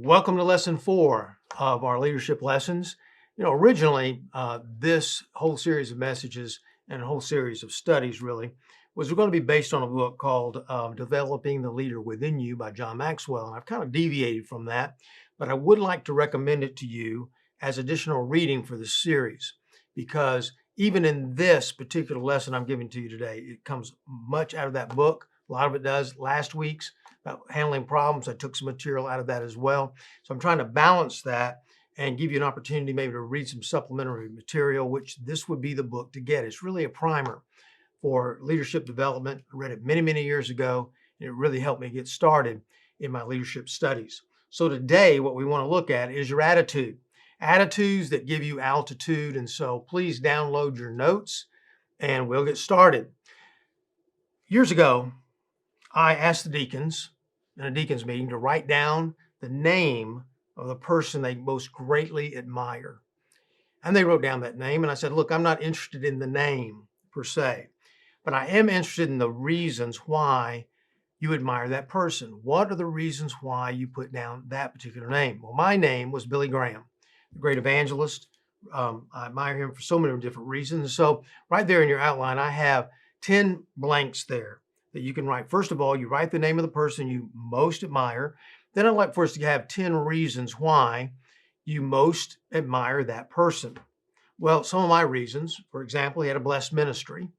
Welcome to lesson 4 of our leadership lessons. Originally, this whole series of messages and a whole series of studies really was going to be based on a book called Developing the Leader Within You by John Maxwell. And I've kind of deviated from that, but I would like to recommend it to you as additional reading for this series, because even in this particular lesson I'm giving to you today, it comes much out of that book. A lot of it does. Last week's about handling problems, I took some material out of that as well. So I'm trying to balance that and give you an opportunity maybe to read some supplementary material, which this would be the book to get. It's really a primer for leadership development. I read it many, many years ago, and it really helped me get started in my leadership studies. So today, what we want to look at is your attitude. Attitudes that give you altitude. And so please download your notes and we'll get started. Years ago, I asked the deacons in a deacons meeting to write down the name of the person they most greatly admire. And they wrote down that name. And I said, look, I'm not interested in the name per se, but I am interested in the reasons why you admire that person. What are the reasons why you put down that particular name? Well, my name was Billy Graham, the great evangelist. I admire him for so many different reasons. So right there in your outline, I have 10 blanks there that you can write. First of all, you write the name of the person you most admire. Then I'd like for us to have 10 reasons why you most admire that person. Well, some of my reasons, for example, he had a blessed ministry,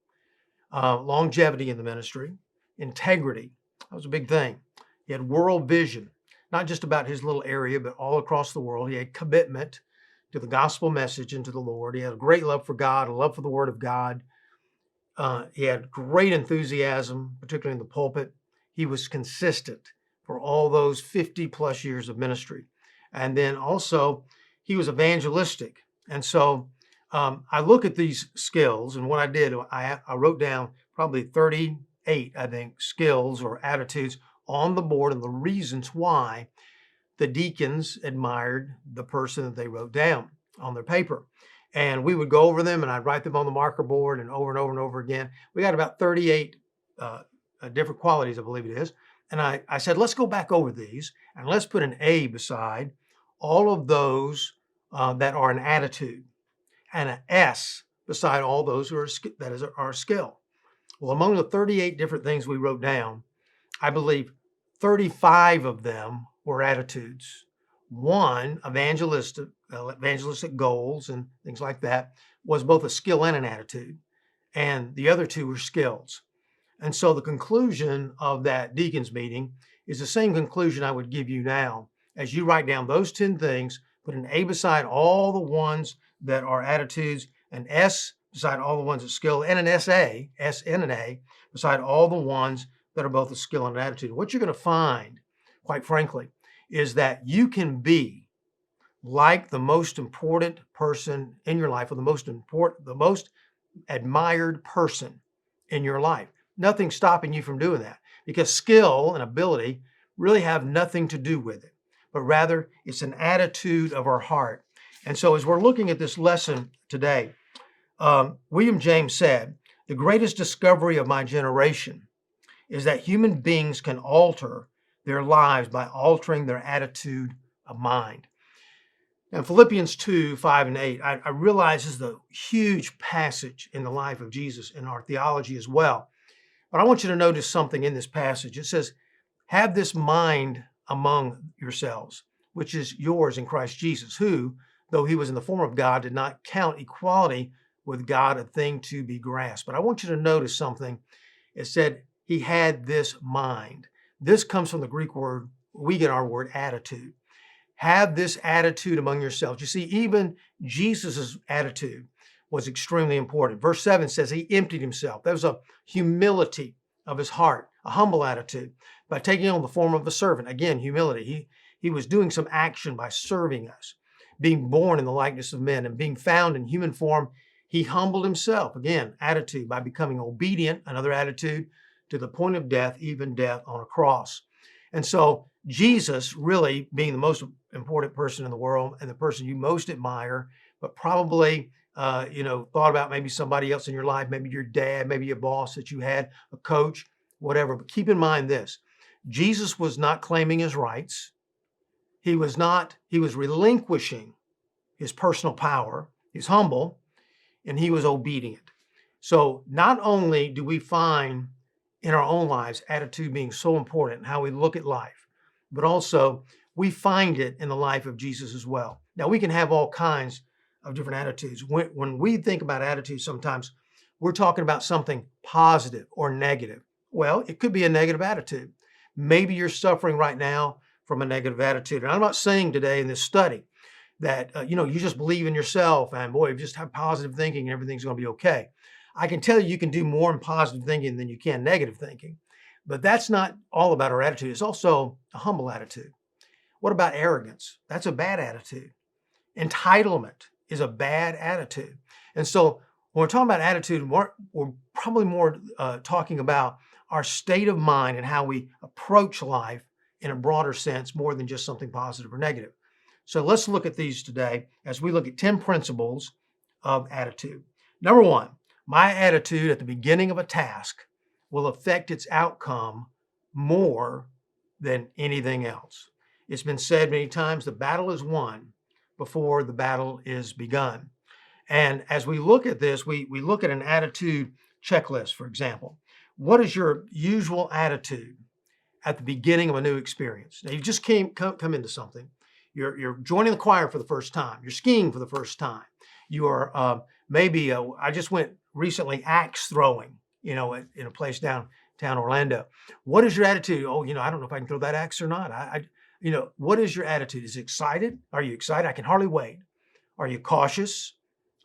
longevity in the ministry, integrity. That was a big thing. He had world vision, not just about his little area, but all across the world. He had commitment to the gospel message and to the Lord. He had a great love for God, a love for the Word of God. He had great enthusiasm, particularly in the pulpit. He was consistent for all those 50 plus years of ministry. And then also he was evangelistic. And so I look at these skills, and what I did, I wrote down probably 38, I think, skills or attitudes on the board and the reasons why the deacons admired the person that they wrote down on their paper. And we would go over them, and I'd write them on the marker board and over and over and over again. We got about 38 different qualities, I believe it is. And I said, let's go back over these and let's put an A beside all of those that are an attitude, and an S beside all those who are a skill. Well, among the 38 different things we wrote down, I believe 35 of them were attitudes. One, evangelistic goals and things like that, was both a skill and an attitude. And the other two were skills. And so the conclusion of that deacons meeting is the same conclusion I would give you now. As you write down those 10 things, put an A beside all the ones that are attitudes, an S beside all the ones that skill, and an S and an A beside all the ones that are both a skill and an attitude. What you're going to find, quite frankly, is that you can be like the most important person in your life, or the most admired person in your life. Nothing's stopping you from doing that, because skill and ability really have nothing to do with it, but rather it's an attitude of our heart. And so as we're looking at this lesson today, William James said, the greatest discovery of my generation is that human beings can alter their lives by altering their attitude of mind. Now, Philippians 2, 5, and 8, I realize this is a huge passage in the life of Jesus in our theology as well. But I want you to notice something in this passage. It says, have this mind among yourselves, which is yours in Christ Jesus, who, though he was in the form of God, did not count equality with God a thing to be grasped. But I want you to notice something. It said he had this mind. This comes from the Greek word, we get our word attitude. Have this attitude among yourselves. You see, even Jesus's attitude was extremely important. Verse 7 says he emptied himself. That was a humility of his heart, a humble attitude, by taking on the form of a servant. Again, humility. He was doing some action by serving us, being born in the likeness of men and being found in human form. He humbled himself. Again, attitude, by becoming obedient, another attitude, to the point of death, even death on a cross. And so Jesus, really being the most important person in the world and the person you most admire, but probably thought about maybe somebody else in your life, maybe your dad, maybe a boss that you had, a coach, whatever. But keep in mind this, Jesus was not claiming his rights. He was relinquishing his personal power. He's humble and he was obedient. So not only do we find in our own lives attitude being so important in how we look at life, but also we find it in the life of Jesus as well. Now we can have all kinds of different attitudes. When we think about attitudes, sometimes we're talking about something positive or negative. Well, it could be a negative attitude. Maybe you're suffering right now from a negative attitude. And I'm not saying today in this study that, you just believe in yourself and boy, you just have positive thinking and everything's going to be okay. I can tell you can do more in positive thinking than you can negative thinking. But that's not all about our attitude. It's also a humble attitude. What about arrogance? That's a bad attitude. Entitlement is a bad attitude. And so when we're talking about attitude, we're probably more talking about our state of mind and how we approach life in a broader sense, more than just something positive or negative. So let's look at these today as we look at 10 principles of attitude. Number one, my attitude at the beginning of a task will affect its outcome more than anything else. It's been said many times, the battle is won before the battle is begun. And as we look at this, we look at an attitude checklist, for example. What is your usual attitude at the beginning of a new experience? Now, you just come into something. You're joining the choir for the first time. You're skiing for the first time. You are I just went recently axe throwing, in a place downtown Orlando. What is your attitude? Oh, I don't know if I can throw that axe or not. What is your attitude? Is it excited? Are you excited? I can hardly wait. Are you cautious?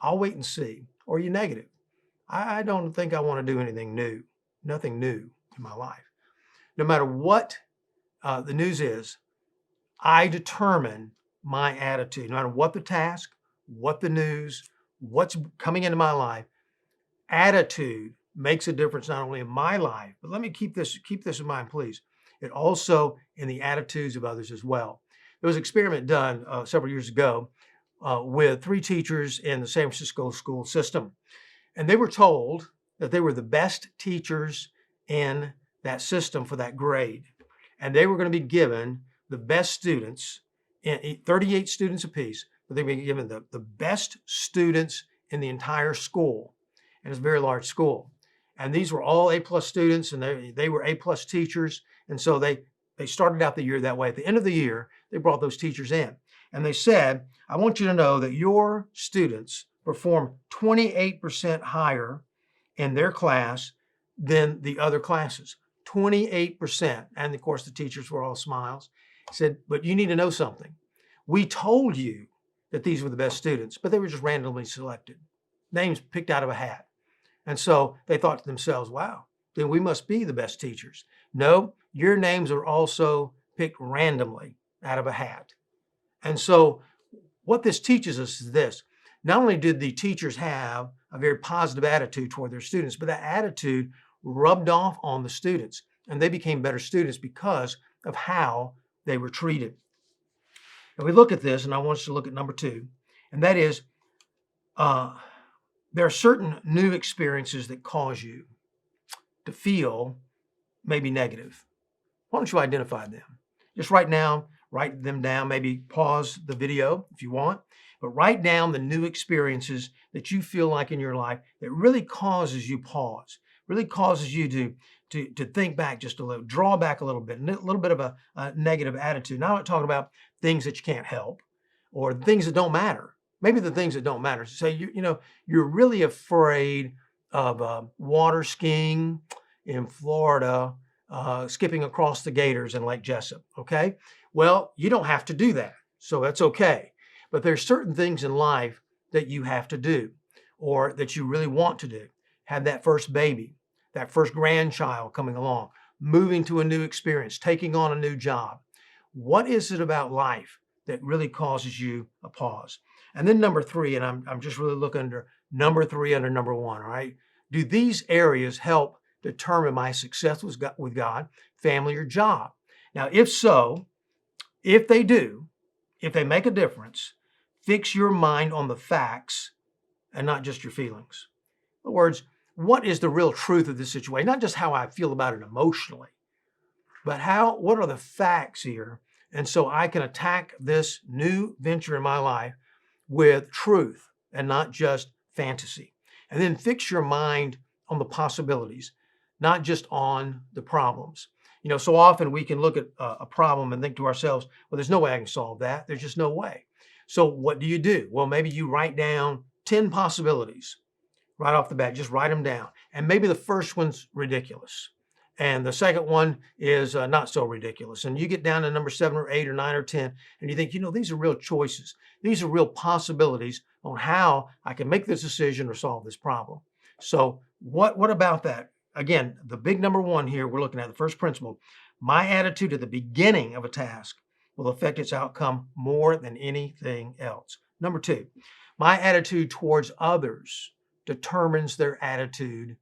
I'll wait and see. Or are you negative? I don't think I want to do anything new, nothing new in my life. No matter what the news is, I determine my attitude. No matter what the task, what the news, what's coming into my life, attitude makes a difference not only in my life, but let me keep this in mind, please. It also in the attitudes of others as well. There was an experiment done several years ago with 3 teachers in the San Francisco school system. And they were told that they were the best teachers in that system for that grade. And they were going to be given the best students, 38 students apiece, but they were given the best students in the entire school. And it's a very large school. And these were all A-plus students, and they were A-plus teachers. And so they started out the year that way. At the end of the year, they brought those teachers in. And they said, I want you to know that your students perform 28% higher in their class than the other classes. 28%. And of course, the teachers were all smiles. Said, but you need to know something. We told you that these were the best students, but they were just randomly selected. Names picked out of a hat. And so they thought to themselves, wow, then we must be the best teachers. No, your names are also picked randomly out of a hat. And so what this teaches us is this. Not only did the teachers have a very positive attitude toward their students, but that attitude rubbed off on the students. And they became better students because of how they were treated. And we look at this, and I want us to look at number 2, and that is there are certain new experiences that cause you to feel maybe negative. Why don't you identify them? Just write them down, maybe pause the video if you want, but write down the new experiences that you feel like in your life that really causes you pause, really causes you to think back just a little, draw back a little bit of a negative attitude. Now I'm not talking about things that you can't help or things that don't matter. Maybe the things that don't matter. Say, you're really afraid of water skiing in Florida, skipping across the gators in Lake Jessup, okay? Well, you don't have to do that, so that's okay. But there's certain things in life that you have to do or that you really want to do. Have that first baby, that first grandchild coming along, moving to a new experience, taking on a new job. What is it about life that really causes you a pause? And then number 3, and I'm just really looking under number 3 under number 1, all right? Do these areas help determine my success with God, family, or job? Now, if so, if they do, if they make a difference, fix your mind on the facts and not just your feelings. In other words, what is the real truth of this situation? Not just how I feel about it emotionally, but what are the facts here And so I can attack this new venture in my life with truth and not just fantasy. And then fix your mind on the possibilities, not just on the problems. So often we can look at a problem and think to ourselves, well, there's no way I can solve that. There's just no way. So what do? Well, maybe you write down 10 possibilities right off the bat. Just write them down. And maybe the first one's ridiculous. And the second one is not so ridiculous. And you get down to number 7 or 8 or 9 or 10, and you think, these are real choices. These are real possibilities on how I can make this decision or solve this problem. So what about that? Again, the big number one here, we're looking at the first principle. My attitude at the beginning of a task will affect its outcome more than anything else. Number 2, my attitude towards others determines their attitude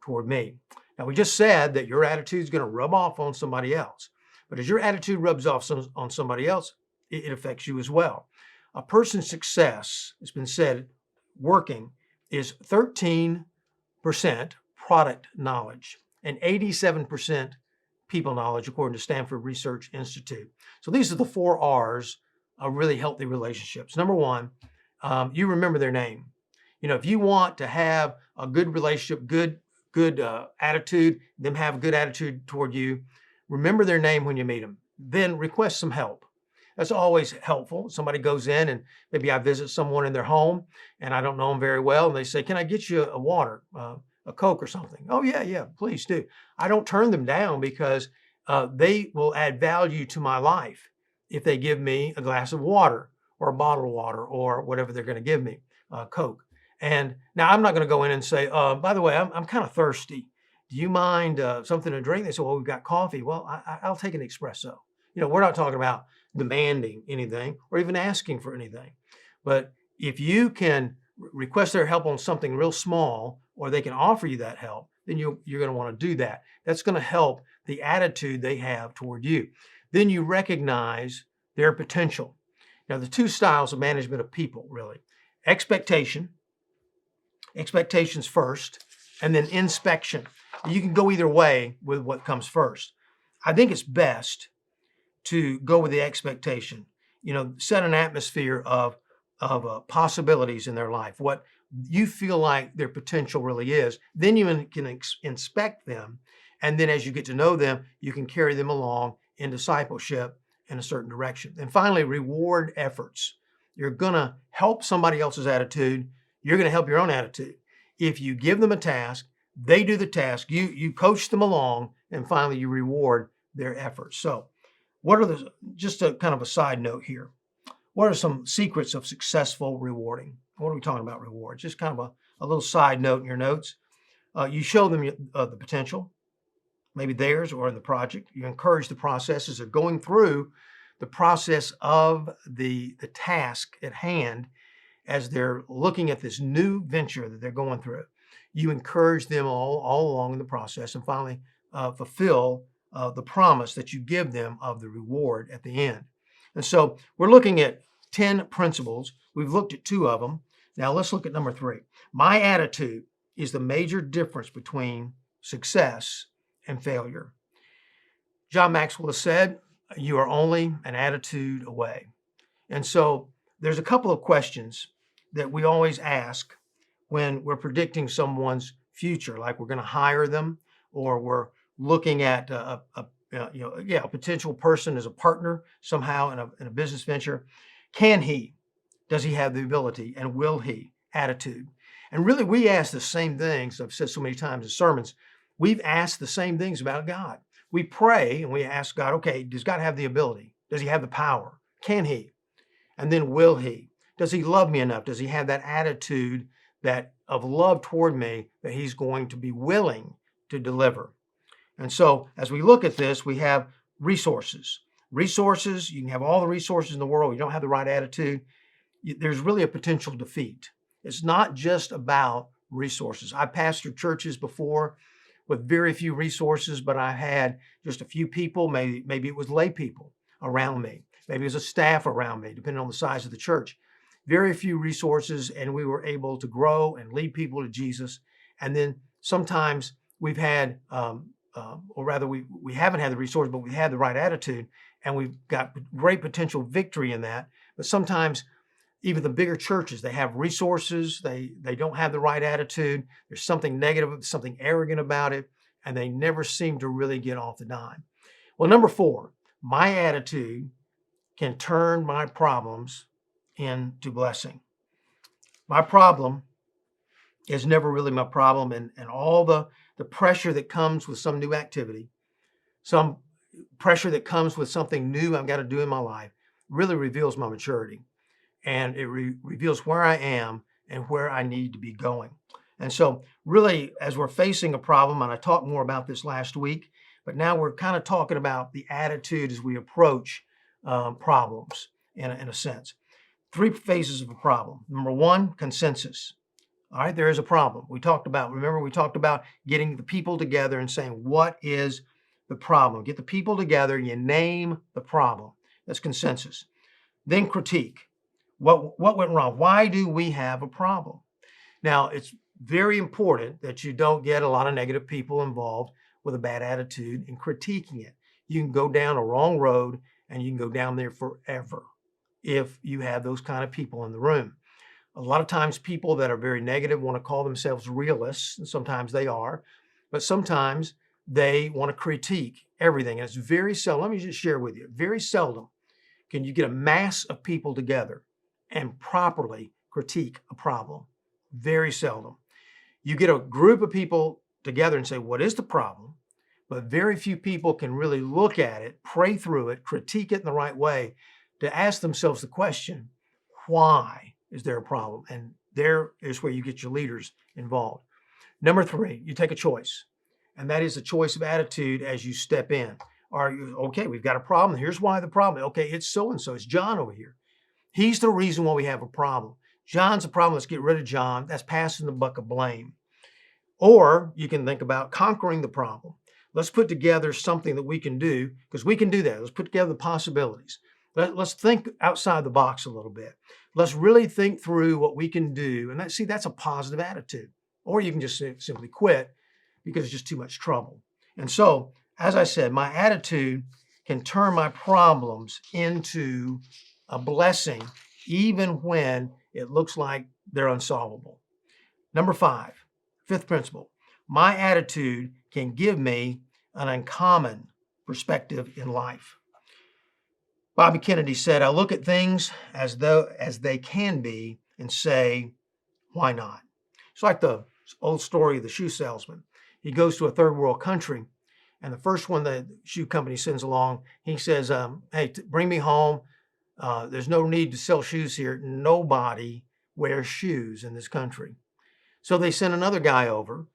toward me. Now, we just said that your attitude is going to rub off on somebody else. But as your attitude rubs off on somebody else, it affects you as well. A person's success, it's been said, working is 13% product knowledge and 87% people knowledge, according to Stanford Research Institute. So these are the 4 R's of really healthy relationships. Number 1, you remember their name. If you want to have a good relationship, good attitude, them have a good attitude toward you, remember their name when you meet them. Then request some help. That's always helpful. Somebody goes in and maybe I visit someone in their home and I don't know them very well. And they say, can I get you a water, a Coke or something? Oh, yeah, please do. I don't turn them down because they will add value to my life if they give me a glass of water or a bottle of water or whatever they're going to give me, Coke. And now I'm not going to go in and say, by the way, I'm kind of thirsty. Do you mind something to drink? They say, well, we've got coffee. Well, I'll take an espresso. We're not talking about demanding anything or even asking for anything. But if you can request their help on something real small, or they can offer you that help, then you're going to want to do that. That's going to help the attitude they have toward you. Then you recognize their potential. Now, the 2 styles of management of people, really. Expectations first, and then inspection. You can go either way with what comes first. I think it's best to go with the expectation, set an atmosphere of possibilities in their life, what you feel like their potential really is. Then you can inspect them. And then as you get to know them, you can carry them along in discipleship in a certain direction. And finally, reward efforts. You're going to help somebody else's attitude. You're going to help your own attitude. If you give them a task, they do the task, you coach them along, and finally you reward their efforts. So just a kind of a side note here. What are some secrets of successful rewarding? What are we talking about rewards? Just kind of a little side note in your notes. You show them the potential, maybe theirs or in the project. You encourage the processes of going through the process of the task at hand as they're looking at this new venture that they're going through. You encourage them all along in the process and finally fulfill the promise that you give them of the reward at the end. And so we're looking at 10 principles. We've looked at 2 of them. Now let's look at number 3. My attitude is the major difference between success and failure. John Maxwell has said, you are only an attitude away. And so there's a couple of questions that we always ask when we're predicting someone's future, like we're going to hire them or we're looking at a potential person as a partner somehow in a business venture. Does he have the ability, and will he? Attitude. And really, we ask the same things. I've said so many times in sermons, we've asked the same things about God. We pray and we ask God, okay, does God have the ability? Does he have the power? Can he? And then will he? Does he love me enough? Does he have that attitude of love toward me that he's going to be willing to deliver? And so as we look at this, we have resources. Resources, you can have all the resources in the world. You don't have the right attitude, there's really a potential defeat. It's not just about resources. I pastored churches before with very few resources, but I had just a few people, maybe it was lay people around me. Maybe it was a staff around me, depending on the size of the church. Very few resources, and we were able to grow and lead people to Jesus. And then sometimes we've had or rather we haven't had the resource, but we had the right attitude, and we've got great potential victory in that. But sometimes even the bigger churches, they have resources, they don't have the right attitude. There's something negative, something arrogant about it, and they never seem to really get off the dime. Well, number 4, my attitude can turn my problems into blessing. My problem is never really my problem, and all the pressure that comes with some new activity, some pressure that comes with something new I've got to do in my life, really reveals my maturity, and it reveals where I am and where I need to be going. And so really, as we're facing a problem, and I talked more about this last week, but now we're kind of talking about the attitude as we approach problems in a sense. 3 phases of a problem. Number 1, consensus. All right, there is a problem. We talked about getting the people together and saying, what is the problem? Get the people together, you name the problem. That's consensus. Then critique. What went wrong? Why do we have a problem? Now, it's very important that you don't get a lot of negative people involved with a bad attitude in critiquing it. You can go down a wrong road, and you can go down there forever if you have those kind of people in the room. A lot of times people that are very negative want to call themselves realists, and sometimes they are, but sometimes they want to critique everything. And it's very seldom, let me just share with you, very seldom can you get a mass of people together and properly critique a problem. Very seldom. You get a group of people together and say, what is the problem? But very few people can really look at it, pray through it, critique it in the right way to ask themselves the question, why is there a problem? And there is where you get your leaders involved. Number 3, you take a choice, and that is a choice of attitude as you step in. Are you, okay, we've got a problem. Here's why the problem. Okay, it's so-and-so. It's John over here. He's the reason why we have a problem. John's the problem. Let's get rid of John. That's passing the buck of blame. Or you can think about conquering the problem. Let's put together something that we can do, because we can do that. Let's put together the possibilities. Let's think outside the box a little bit. Let's really think through what we can do. And that's a positive attitude. Or you can just simply quit because it's just too much trouble. And so, as I said, my attitude can turn my problems into a blessing, even when it looks like they're unsolvable. Number 5, 5th principle, my attitude can give me an uncommon perspective in life. Bobby Kennedy said, I look at things as they can be and say, why not? It's like the old story of the shoe salesman. He goes to a third world country, and the first one the shoe company sends along, he says, hey, bring me home. There's no need to sell shoes here. Nobody wears shoes in this country. So they send another guy over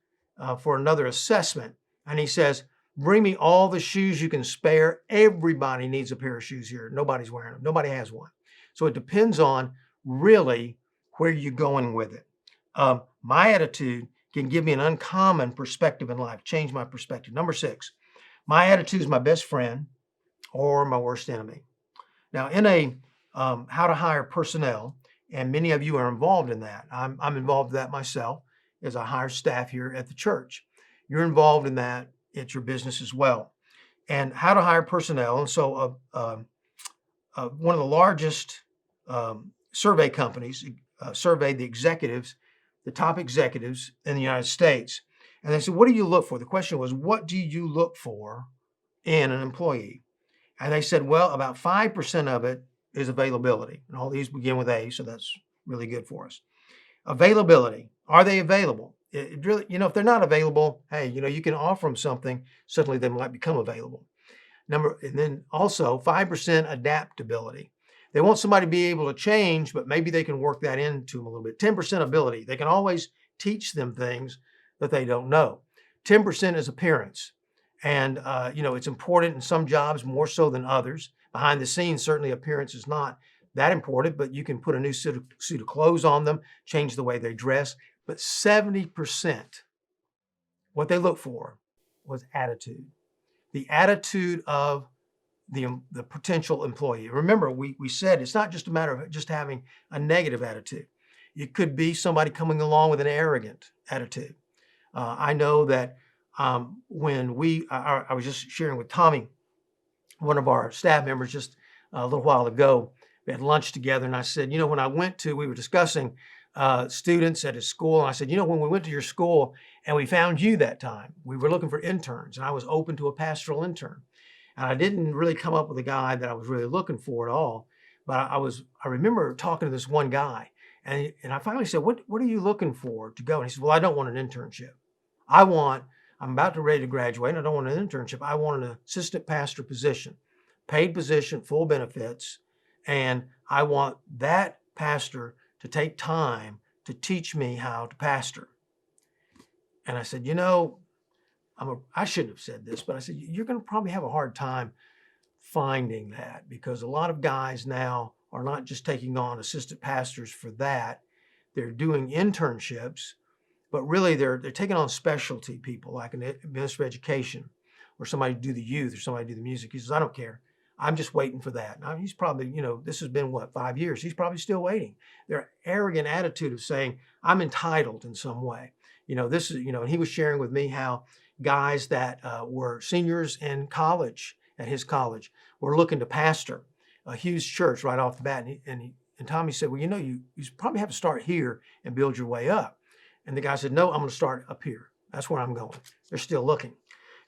for another assessment, and he says, bring me all the shoes you can spare. Everybody needs a pair of shoes here. Nobody's wearing them. Nobody has one. So it depends on really where you're going with it. My attitude can give me an uncommon perspective in life, change my perspective. Number 6, my attitude is my best friend or my worst enemy. Now, in a how to hire personnel, and many of you are involved in that. I'm involved in that myself as I hire staff here at the church. You're involved in that at your business as well. And how to hire personnel. And so one of the largest survey companies surveyed the executives, the top executives in the United States. And they said, what do you look for? The question was, what do you look for in an employee? And they said, well, about 5% of it is availability. And all these begin with A, so that's really good for us. Availability. Are they available? It really, if they're not available, hey, you can offer them something. Suddenly they might become available. And then also 5% adaptability. They want somebody to be able to change, but maybe they can work that into them a little bit. 10% ability. They can always teach them things that they don't know. 10% is appearance. And, it's important in some jobs more so than others. Behind the scenes, certainly appearance is not that important, but you can put a new suit of clothes on them, change the way they dress. But 70%, what they look for was attitude. The attitude of the potential employee. Remember, we said it's not just a matter of just having a negative attitude. It could be somebody coming along with an arrogant attitude. I know that when I was just sharing with Tommy, one of our staff members, just a little while ago. We had lunch together, and I said, when we were discussing students at his school, and I said, when we went to your school and we found you that time, we were looking for interns, and I was open to a pastoral intern. And I didn't really come up with a guy that I was really looking for at all. But I remember talking to this one guy, and I finally said, what are you looking for to go? And he said, well, I don't want an internship. I'm about to ready to graduate, and I don't want an internship. I want an assistant pastor position, paid position, full benefits. And I want that pastor to take time to teach me how to pastor. And I said, I shouldn't have said this, but I said, you're going to probably have a hard time finding that, because a lot of guys now are not just taking on assistant pastors for that. They're doing internships, but really they're taking on specialty people like an administrative education, or somebody to do the youth, or somebody to do the music. He says, I don't care. I'm just waiting for that. Now, he's probably, this has been 5 years. He's probably still waiting. Their arrogant attitude of saying, I'm entitled in some way. This is, and he was sharing with me how guys that were seniors in college, at his college, were looking to pastor a huge church right off the bat. And Tommy said, well, you probably have to start here and build your way up. And the guy said, no, I'm going to start up here. That's where I'm going. They're still looking.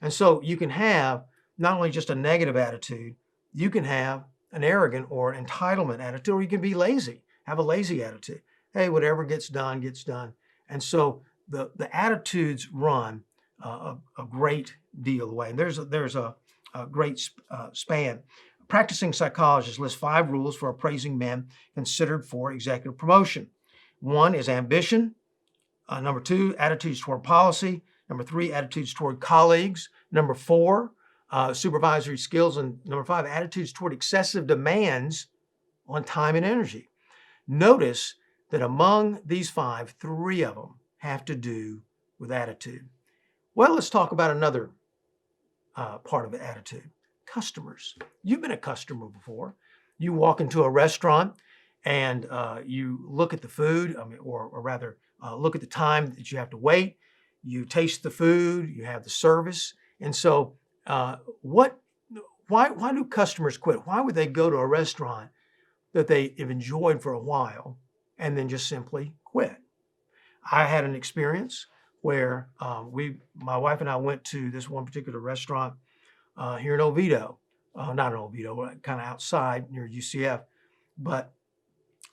And so you can have not only just a negative attitude, you can have an arrogant or entitlement attitude, or you can be lazy, have a lazy attitude. Hey, whatever gets done, gets done. And so the attitudes run a great deal away. And there's a great span. Practicing psychologists list 5 rules for appraising men considered for executive promotion. 1 is ambition. Number 2, attitudes toward policy. Number 3, attitudes toward colleagues. Number 4, supervisory skills. And number 5, attitudes toward excessive demands on time and energy. Notice that among these 5, 3 of them have to do with attitude. Well, let's talk about another part of the attitude. Customers. You've been a customer before. You walk into a restaurant and you look at the food, or rather look at the time that you have to wait. You taste the food, you have the service. And so why do customers quit? Why would they go to a restaurant that they have enjoyed for a while and then just simply quit? I had an experience where my wife and I went to this one particular restaurant here in Oviedo, not in Oviedo, kind of outside near UCF, but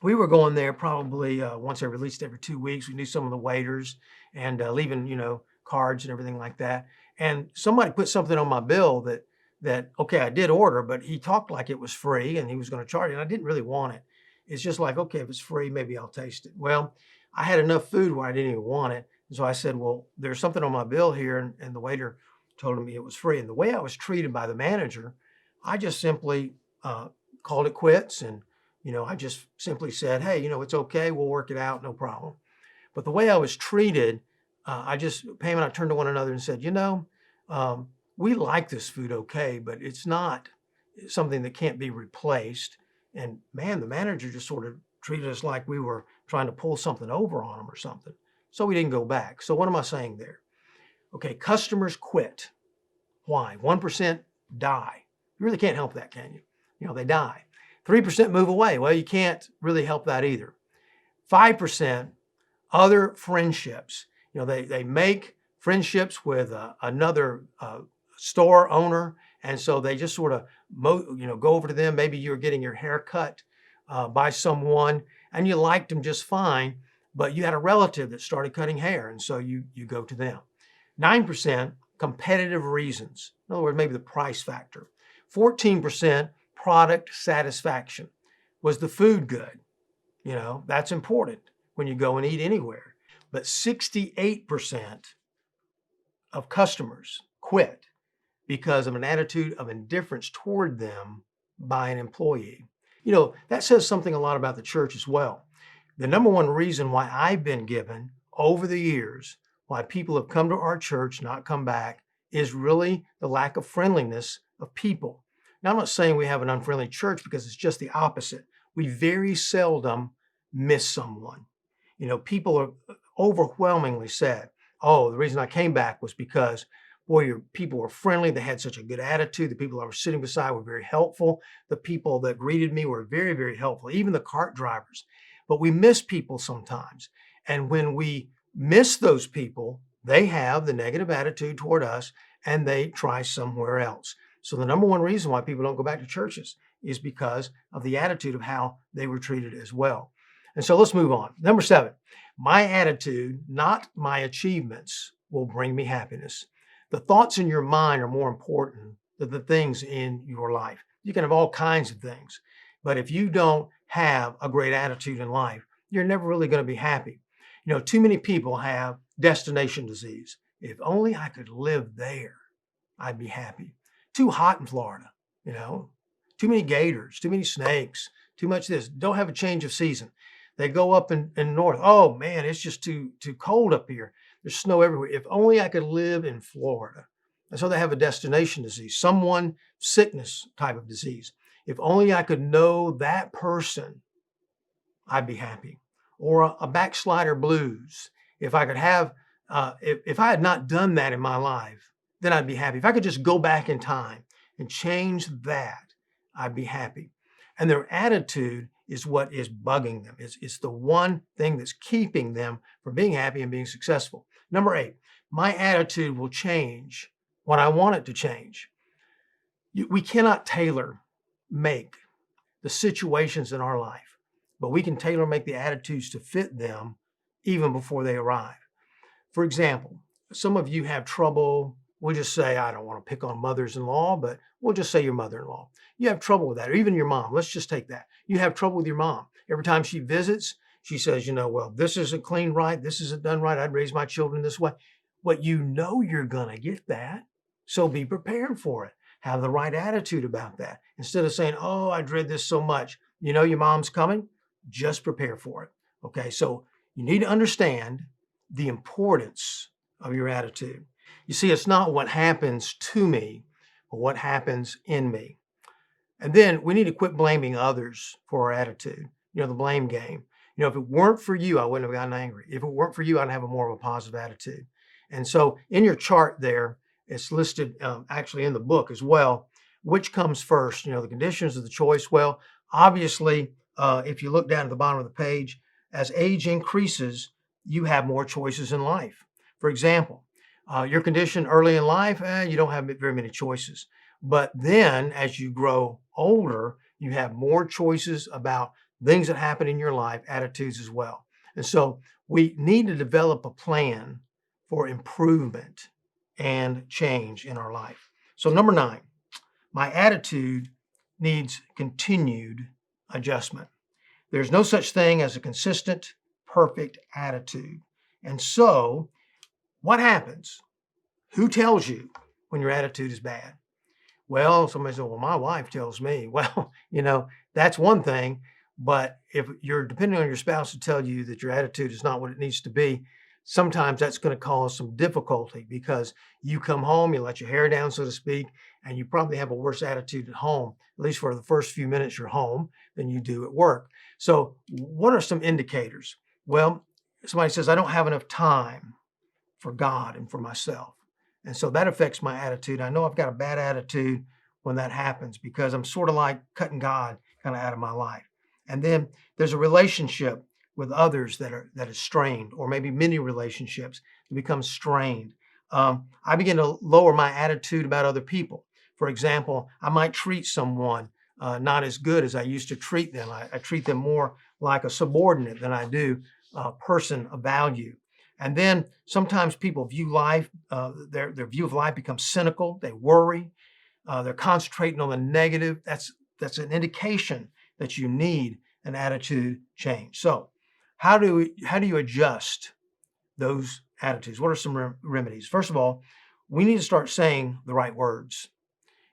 we were going there probably once every, at least every 2 weeks. We knew some of the waiters and leaving, cards and everything like that. And somebody put something on my bill that okay, I did order, but he talked like it was free and he was going to charge it. And I didn't really want it. It's just like, okay, if it's free, maybe I'll taste it. Well, I had enough food where I didn't even want it. And so I said, well, there's something on my bill here. And the waiter told me it was free. And the way I was treated by the manager, I just simply called it quits. And, I just simply said, hey, it's okay. We'll work it out. No problem. But the way I was treated, Pam and I turned to one another and said, we like this food okay, but it's not something that can't be replaced. And man, the manager just sort of treated us like we were trying to pull something over on him or something. So we didn't go back. So what am I saying there? Okay, customers quit. Why? 1% die. You really can't help that, can you? They die. 3% move away. Well, you can't really help that either. 5%, other friendships. They make friendships with another store owner, and so they just sort of go over to them. Maybe you're getting your hair cut by someone, and you liked them just fine, but you had a relative that started cutting hair, and so you go to them. 9%, competitive reasons. In other words, maybe the price factor. 14%, product satisfaction. Was the food good? That's important when you go and eat anywhere. But 68% of customers quit because of an attitude of indifference toward them by an employee. That says something a lot about the church as well. The number one reason why I've been given over the years, why people have come to our church, not come back, is really the lack of friendliness of people. Now, I'm not saying we have an unfriendly church, because it's just the opposite. We very seldom miss someone. People are overwhelmingly said, oh, the reason I came back was because Boy, your people were friendly. They had such a good attitude. The people I was sitting beside were very helpful. The people that greeted me were very, very helpful, even the cart drivers. But we miss people sometimes. And when we miss those people, they have the negative attitude toward us and they try somewhere else. So the number one reason why people don't go back to churches is because of the attitude of how they were treated as well. And so let's move on. Number 7, my attitude, not my achievements, will bring me happiness. The thoughts in your mind are more important than the things in your life. You can have all kinds of things, but if you don't have a great attitude in life, you're never really going to be happy. Too many people have destination disease. If only I could live there, I'd be happy. Too hot in Florida, too many gators, too many snakes, too much this. Don't have a change of season. They go up in north. Oh man, it's just too cold up here. There's snow everywhere. If only I could live in Florida. And so they have a destination disease, someone sickness type of disease. If only I could know that person, I'd be happy. Or a backslider blues. If I could have, if I had not done that in my life, then I'd be happy. If I could just go back in time and change that, I'd be happy. And their attitude is what is bugging them. It's the one thing that's keeping them from being happy and being successful. Number 8, my attitude will change when I want it to change. We cannot tailor make the situations in our life, but we can tailor make the attitudes to fit them even before they arrive. For example, some of you have trouble. We'll just say, I don't want to pick on mothers-in-law, but we'll just say your mother-in-law. You have trouble with that, or even your mom. Let's just take that. You have trouble with your mom. Every time she visits, she says, well, this isn't cleaned right. This isn't done right. I'd raise my children this way. But you're going to get that. So be prepared for it. Have the right attitude about that. Instead of saying, oh, I dread this so much. Your mom's coming. Just prepare for it. Okay, so you need to understand the importance of your attitude. You see, it's not what happens to me, but what happens in me. And then we need to quit blaming others for our attitude. The blame game. If it weren't for you, I wouldn't have gotten angry. If it weren't for you, I'd have a more of a positive attitude. And so in your chart there, it's listed actually in the book as well, which comes first, the conditions of the choice. Well, obviously, if you look down at the bottom of the page, as age increases, you have more choices in life. For example, your condition early in life, you don't have very many choices. But then as you grow older, you have more choices about things that happen in your life, attitudes as well. And so we need to develop a plan for improvement and change in our life. So number 9, my attitude needs continued adjustment. There's no such thing as a consistent, perfect attitude. And so what happens? Who tells you when your attitude is bad? Well, somebody said, well, my wife tells me. Well, that's one thing. But if you're depending on your spouse to tell you that your attitude is not what it needs to be, sometimes that's going to cause some difficulty because you come home, you let your hair down, so to speak, and you probably have a worse attitude at home, at least for the first few minutes you're home, than you do at work. So what are some indicators? Well, somebody says, I don't have enough time for God and for myself. And so that affects my attitude. I know I've got a bad attitude when that happens because I'm sort of like cutting God kind of out of my life. And then there's a relationship with others that is strained, or maybe many relationships that become strained. I begin to lower my attitude about other people. For example, I might treat someone not as good as I used to treat them. I treat them more like a subordinate than I do a person of value. And then sometimes people view life, their view of life becomes cynical. They worry. They're concentrating on the negative. That's an indication that you need an attitude change. So how do you adjust those attitudes? What are some remedies? First of all, we need to start saying the right words.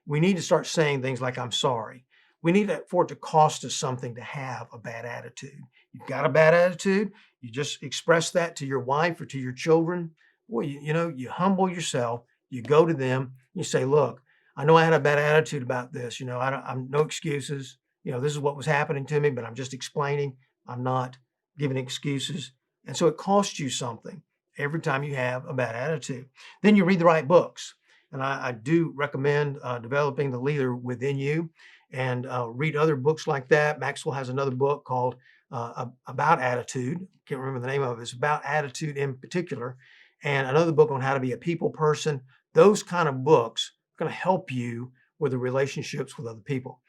We need to start saying things like, I'm sorry. We need for it to cost us something to have a bad attitude. You've got a bad attitude, you just express that to your wife or to your children. Boy, you humble yourself, you go to them, you say, look, I know I had a bad attitude about this. I'm no excuses. This is what was happening to me, but I'm just explaining. I'm not giving excuses. And so it costs you something every time you have a bad attitude. Then you read the right books. And I do recommend developing the leader within you and read other books like that. Maxwell has another book called About Attitude. Can't remember the name of it. It's about attitude in particular. And another book on how to be a people person. Those kind of books are going to help you with the relationships with other people.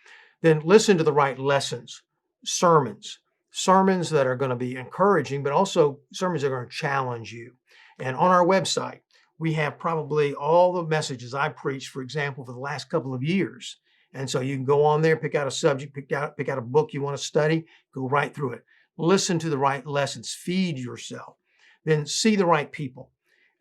Then listen to the right lessons, sermons that are going to be encouraging, but also sermons that are going to challenge you. And on our website, we have probably all the messages I preached, for example, for the last couple of years. And so you can go on there, pick out a subject, pick out a book you want to study, go right through it. Listen to the right lessons, feed yourself, then see the right people.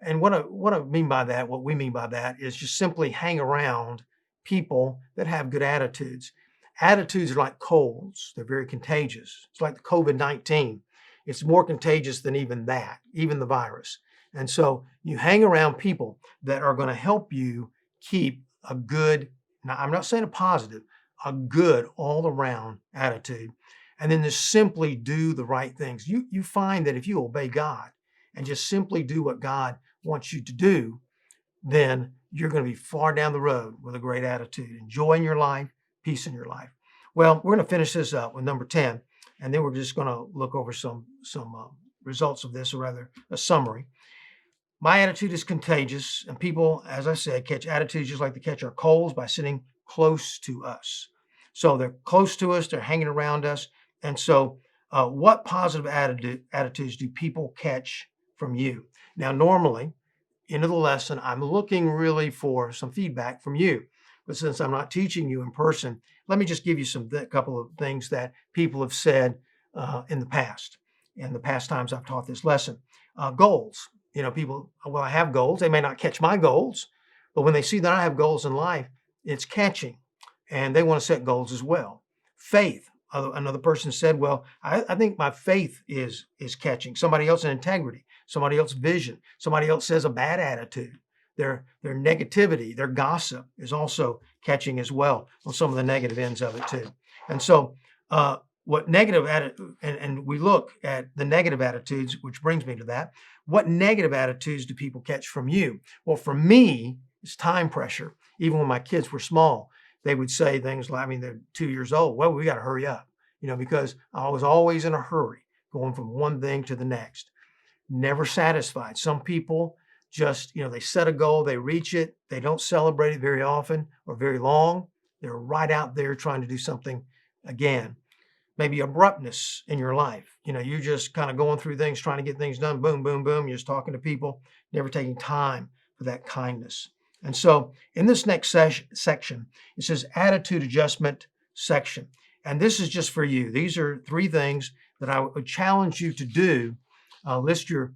And what I mean by that, what we mean by that is just simply hang around people that have good attitudes. Attitudes are like colds. They're very contagious. It's like the COVID-19. It's more contagious than even that, even the virus. And so you hang around people that are going to help you keep a good, now I'm not saying a positive, a good all around attitude. And then just simply do the right things. You find that if you obey God and just simply do what God wants you to do, then you're going to be far down the road with a great attitude, and joy in your life, peace in your life. Well, we're going to finish this up with number 10, and then we're just going to look over some results of this, or rather a summary. My attitude is contagious, and people, as I said, catch attitudes just like they catch our colds by sitting close to us. So they're close to us, they're hanging around us. And so what positive attitudes do people catch from you? Now, normally, into the lesson, I'm looking really for some feedback from you. But since I'm not teaching you in person, let me just give you a couple of things that people have said in the past times I've taught this lesson. Goals. People, well, I have goals. They may not catch my goals, but when they see that I have goals in life, it's catching, and they want to set goals as well. Faith. Another person said, well, I think my faith is catching. Somebody else in integrity, somebody else vision, somebody else says a bad attitude. Their negativity, their gossip is also catching as well on some of the negative ends of it too. And so what negative attitude, and we look at the negative attitudes, which brings me to that. What negative attitudes do people catch from you? Well, for me, it's time pressure. Even when my kids were small, they would say things like, they're 2 years old. Well, we got to hurry up, because I was always in a hurry, going from one thing to the next. Never satisfied. Some people just, they set a goal, they reach it, they don't celebrate it very often or very long. They're right out there trying to do something again. Maybe abruptness in your life. You're just kind of going through things, trying to get things done. Boom, boom, boom. You're just talking to people, never taking time for that kindness. And so in this next section, it says attitude adjustment section. And this is just for you. These are 3 things that I would challenge you to do. List your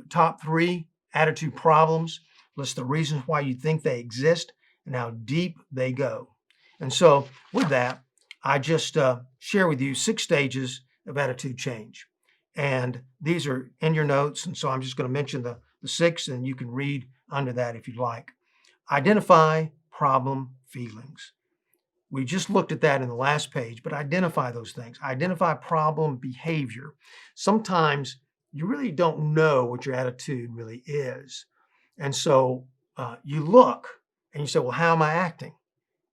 top three attitude problems. List the reasons why you think they exist and how deep they go. And so with that, I just share with you 6 stages of attitude change. And these are in your notes. And so I'm just going to mention the 6, and you can read under that if you'd like. Identify problem feelings. We just looked at that in the last page, but identify those things. Identify problem behavior. Sometimes you really don't know what your attitude really is. And so you look and you say, well, how am I acting?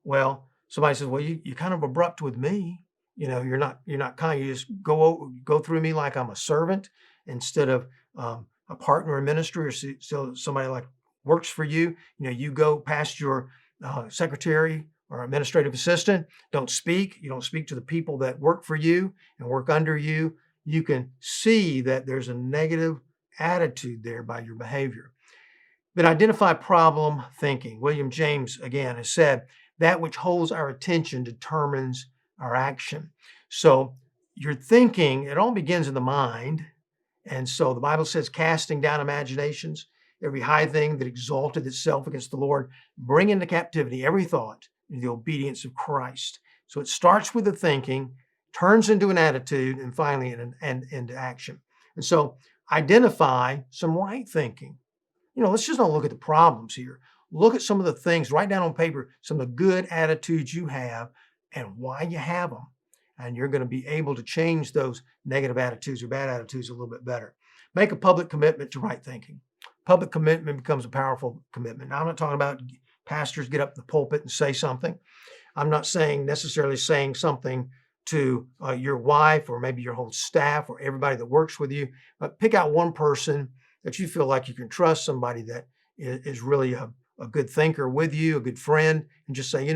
Well, somebody says, well, you're kind of abrupt with me. You're not kind. You just go through me like I'm a servant instead of a partner in ministry, or still somebody like works for you. You go past your secretary or administrative assistant. Don't speak. You don't speak to the people that work for you and work under you. You can see that there's a negative attitude there by your behavior. Then identify problem thinking. William James, again, has said, that which holds our attention determines our action. So your thinking, it all begins in the mind. And so the Bible says, casting down imaginations, every high thing that exalted itself against the Lord, bring into captivity every thought into the obedience of Christ. So it starts with the thinking, turns into an attitude, and finally into action. And so identify some right thinking. Let's just not look at the problems here. Look at some of the things, write down on paper some of the good attitudes you have and why you have them. And you're going to be able to change those negative attitudes or bad attitudes a little bit better. Make a public commitment to right thinking. Public commitment becomes a powerful commitment. Now, I'm not talking about pastors get up in the pulpit and say something. I'm not saying necessarily saying something to your wife or maybe your whole staff or everybody that works with you, but pick out one person that you feel like you can trust, somebody that is really a good thinker with you, a good friend, and just say,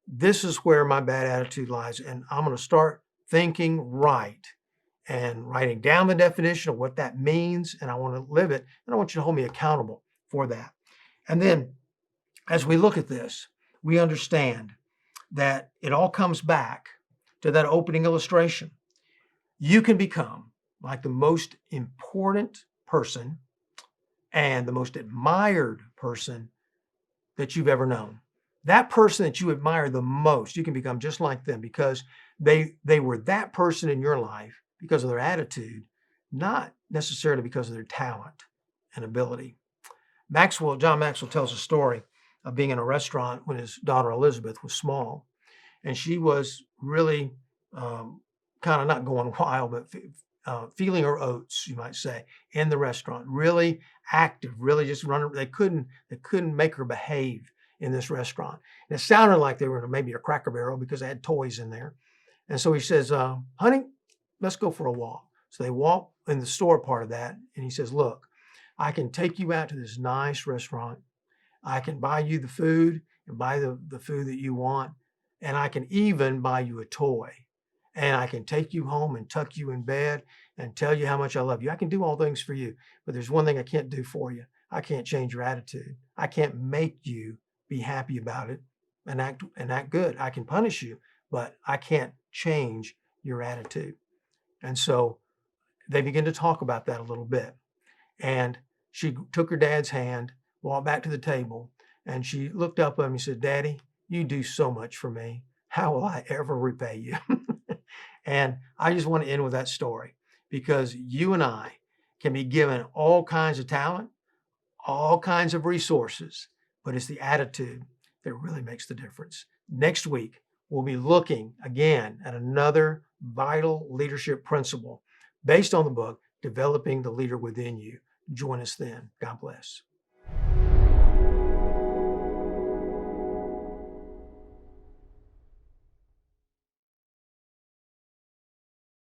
this is where my bad attitude lies, and I'm going to start thinking right and writing down the definition of what that means, and I want to live it, and I want you to hold me accountable for that. And then as we look at this, we understand that it all comes back to that opening illustration. You can become like the most important person and the most admired person that you've ever known. That person that you admire the most, you can become just like them because they were that person in your life because of their attitude, not necessarily because of their talent and ability. John Maxwell tells a story of being in a restaurant when his daughter Elizabeth was small, and she was really kind of not going wild, but feeling her oats, you might say, in the restaurant. Really active, really just running. They couldn't make her behave in this restaurant. And it sounded like they were in maybe a Cracker Barrel because they had toys in there. And so he says, honey, let's go for a walk. So they walk in the store part of that. And he says, look, I can take you out to this nice restaurant. I can buy you the food and buy the food that you want. And I can even buy you a toy. And I can take you home and tuck you in bed and tell you how much I love you. I can do all things for you. But there's one thing I can't do for you. I can't change your attitude. I can't make you be happy about it and act good. I can punish you, but I can't change your attitude. And so they begin to talk about that a little bit. And she took her dad's hand, walked back to the table, and she looked up at him and said, Daddy, you do so much for me. How will I ever repay you? And I just want to end with that story because you and I can be given all kinds of talent, all kinds of resources, but it's the attitude that really makes the difference. Next week, we'll be looking again at another vital leadership principle based on the book, Developing the Leader Within You. Join us then. God bless.